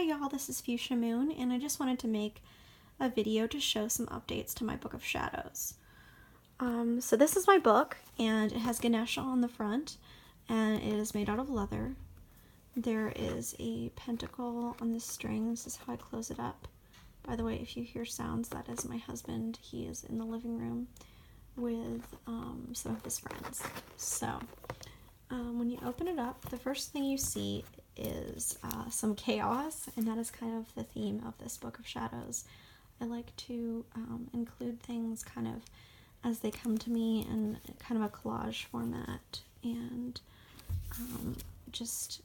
y'all, this is Fuchsia Moon, and I just wanted to make a video to show some updates to my Book of Shadows. So this is my book, and it has Ganesha on the front, and it is made out of leather. There is a pentacle on the string. This is how I close it up. By the way, if you hear sounds, that is my husband. He is in the living room with some of his friends. So when you open it up, the first thing you see is some chaos, and that is kind of the theme of this Book of Shadows. I like to include things kind of as they come to me in kind of a collage format, and just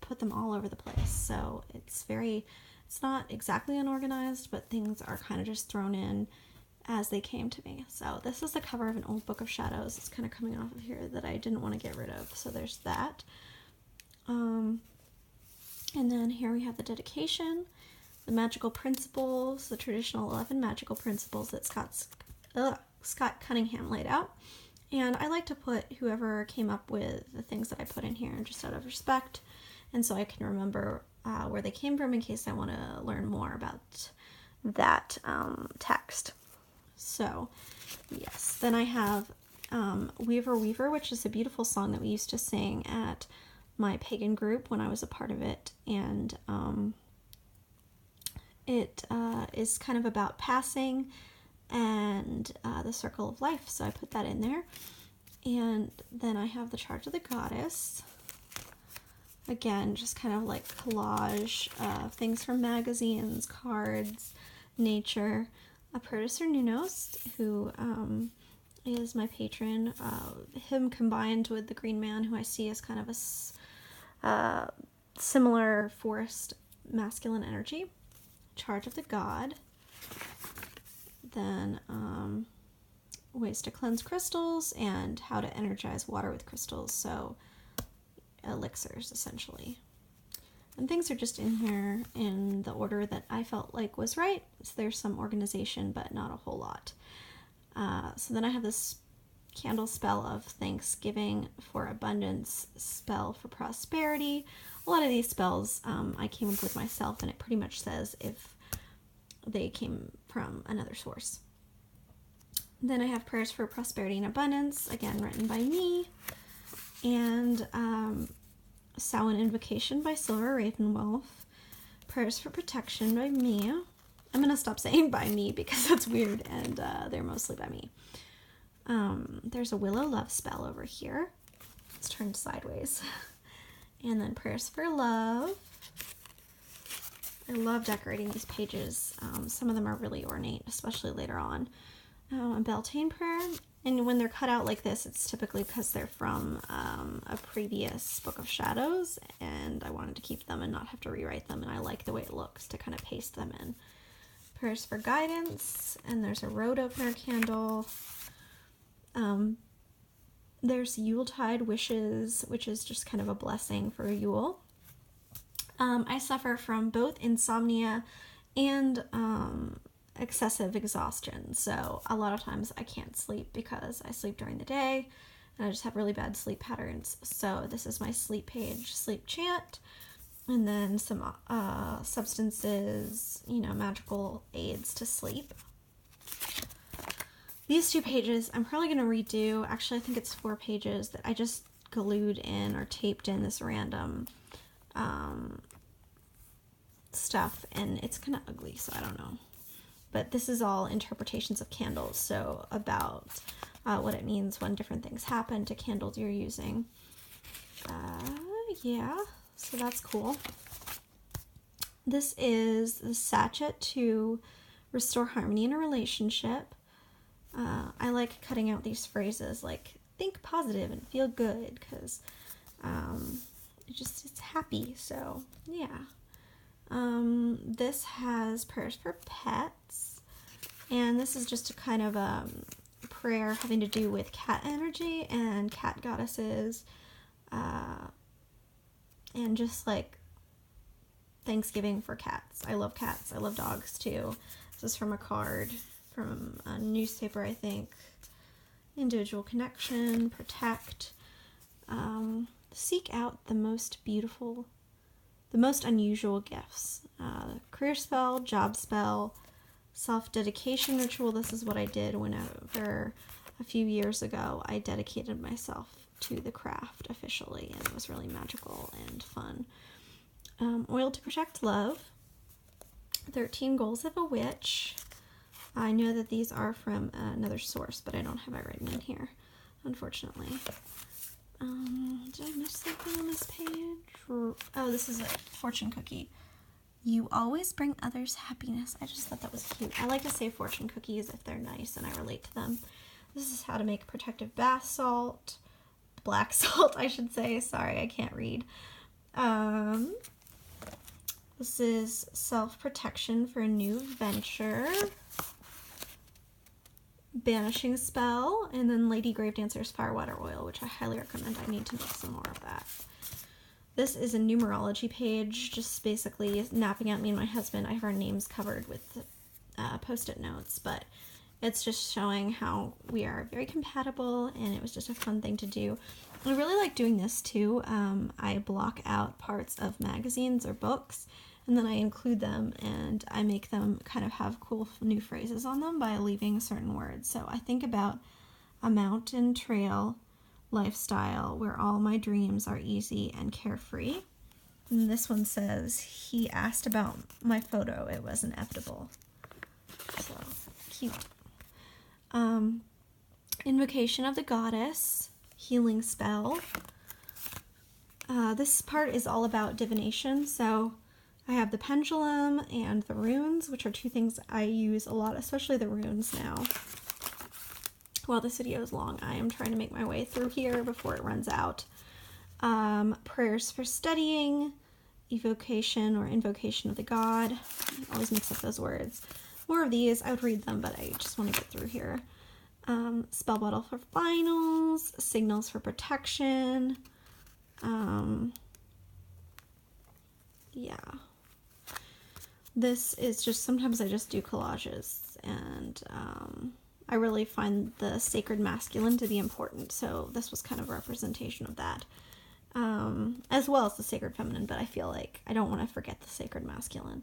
put them all over the place. So it's not exactly unorganized, but things are kind of just thrown in as they came to me. So this is the cover of an old Book of Shadows. It's kind of coming off of here that I didn't want to get rid of. So there's that. And then here we have the dedication, the magical principles, the traditional 11 magical principles that Scott Cunningham laid out. And I like to put whoever came up with the things that I put in here just out of respect, and so I can remember where they came from in case I want to learn more about that text. So yes, then I have Weaver Weaver, which is a beautiful song that we used to sing at my pagan group when I was a part of it, and it is kind of about passing and the circle of life, so I put that in there. And then I have the Charge of the Goddess. Again, just kind of like collage things from magazines, cards, nature. Protus Cernunnos, who is my patron. Him combined with the Green Man, who I see as kind of a similar forest masculine energy. Charge of the God. Then ways to cleanse crystals and how to energize water with crystals. So elixirs, essentially. And things are just in here in the order that I felt like was right. So there's some organization, but not a whole lot. So then I have this candle spell of Thanksgiving for abundance, spell for prosperity. A lot of these spells I came up with myself, and it pretty much says if they came from another source. Then I have prayers for prosperity and abundance, again written by me. And Samhain Invocation by Silver Ravenwolf. Prayers for Protection by me. I'm going to stop saying by me because that's weird, and they're mostly by me. There's a Willow Love spell over here. It's turned sideways. And then Prayers for Love. I love decorating these pages. Some of them are really ornate, especially later on. A Beltane prayer. And when they're cut out like this, it's typically because they're from a previous Book of Shadows, and I wanted to keep them and not have to rewrite them, and I like the way it looks to kind of paste them in. Prayers for Guidance, and there's a Road Opener candle. There's Yuletide Wishes, which is just kind of a blessing for Yule. I suffer from both insomnia and excessive exhaustion, so a lot of times I can't sleep because I sleep during the day and I just have really bad sleep patterns. So this is my sleep page, sleep chant, and then some substances, magical aids to sleep. These two pages I'm probably going to redo. Actually, I think it's 4 pages that I just glued in or taped in this random stuff, and it's kind of ugly, so I don't know. But this is all interpretations of candles, so about what it means when different things happen to candles you're using. Yeah, so that's cool. This is the sachet to restore harmony in a relationship. I like cutting out these phrases like think positive and feel good, because it's happy. So yeah. This has prayers for pets, and this is just a kind of prayer having to do with cat energy and cat goddesses, and just like Thanksgiving for cats. I love cats. I love dogs too. This is from a card from a newspaper, I think. Individual connection, protect, seek out the The most unusual gifts. Career spell, job spell, self-dedication ritual. This is what I did whenever, a few years ago, I dedicated myself to the craft officially, and it was really magical and fun. Oil to protect love. 13 goals of a witch. I know that these are from another source, but I don't have it written in here, unfortunately. Did I miss something on this page? Oh, this is a fortune cookie. You always bring others happiness. I just thought that was cute. I like to say fortune cookies if they're nice and I relate to them. This is how to make protective bath salt. Black salt, I should say. Sorry, I can't read. This is self-protection for a new venture. Banishing spell, and then Lady Gravedancer's Firewater Oil, which I highly recommend. I need to make some more of that. This is a numerology page, just basically napping out me and my husband. I have our names covered with post-it notes, but it's just showing how we are very compatible, and it was just a fun thing to do. I really like doing this too. I block out parts of magazines or books, and then I include them, and I make them kind of have cool new phrases on them by leaving certain words. So I think about a mountain trail lifestyle where all my dreams are easy and carefree. And this one says, he asked about my photo. It was inevitable. So cute. Invocation of the Goddess. Healing spell. This part is all about divination, so I have the pendulum and the runes, which are two things I use a lot, especially the runes now. While this video is long, I am trying to make my way through here before it runs out. Prayers for studying, evocation or invocation of the god. I always mix up those words. More of these, I would read them, but I just want to get through here. Spell bottle for finals, signals for protection. Yeah. This is just, sometimes I just do collages, and I really find the sacred masculine to be important, so this was kind of a representation of that, as well as the sacred feminine, but I feel like I don't want to forget the sacred masculine.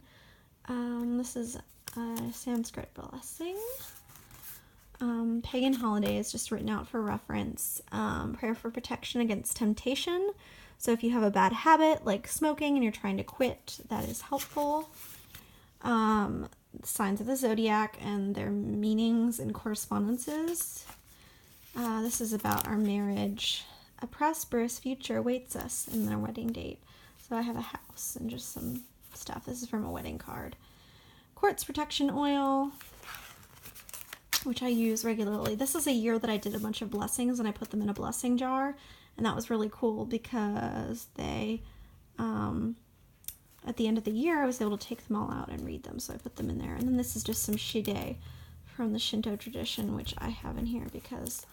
This is a Sanskrit blessing. Pagan holidays, just written out for reference. Prayer for protection against temptation. So if you have a bad habit like smoking and you're trying to quit, that is helpful. Signs of the zodiac and their meanings and correspondences. This is about our marriage. A prosperous future awaits us in their wedding date. So I have a house and just some stuff. This is from a wedding card. Quartz protection oil, which I use regularly. This is a year that I did a bunch of blessings and I put them in a blessing jar, and that was really cool because they, at the end of the year, I was able to take them all out and read them, so I put them in there. And then this is just some shide from the Shinto tradition, which I have in here because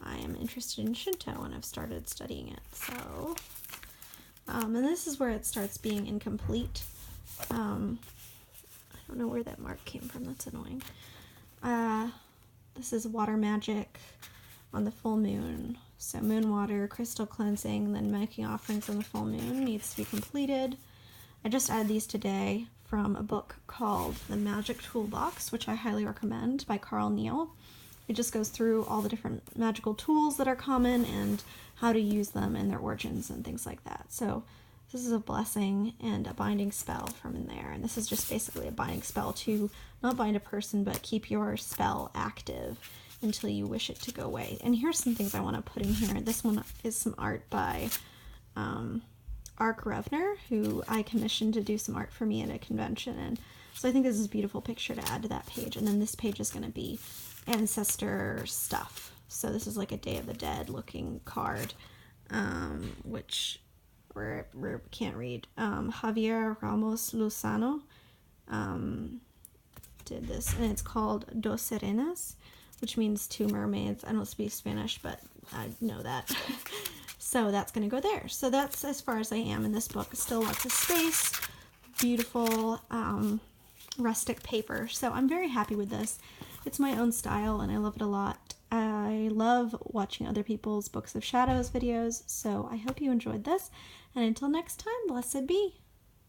I am interested in Shinto and I've started studying it. So, and this is where it starts being incomplete. I don't know where that mark came from, that's annoying. This is water magic on the full moon. So moon water, crystal cleansing, then making offerings on the full moon needs to be completed. I just added these today from a book called The Magic Toolbox, which I highly recommend, by Carl Neal. It just goes through all the different magical tools that are common and how to use them and their origins and things like that. So this is a blessing and a binding spell from in there. And this is just basically a binding spell to not bind a person, but keep your spell active until you wish it to go away. And here's some things I want to put in here. This one is some art by Ark Revner, who I commissioned to do some art for me at a convention. And so I think this is a beautiful picture to add to that page. And then this page is going to be ancestor stuff. So this is like a Day of the Dead looking card, which we can't read. Javier Ramos Lozano did this, and it's called Dos Sirenas, which means two mermaids. I don't speak Spanish, but I know that. So that's going to go there. So that's as far as I am in this book. Still lots of space, beautiful rustic paper. So I'm very happy with this. It's my own style, and I love it a lot. I love watching other people's Books of Shadows videos, so I hope you enjoyed this. And until next time, blessed be.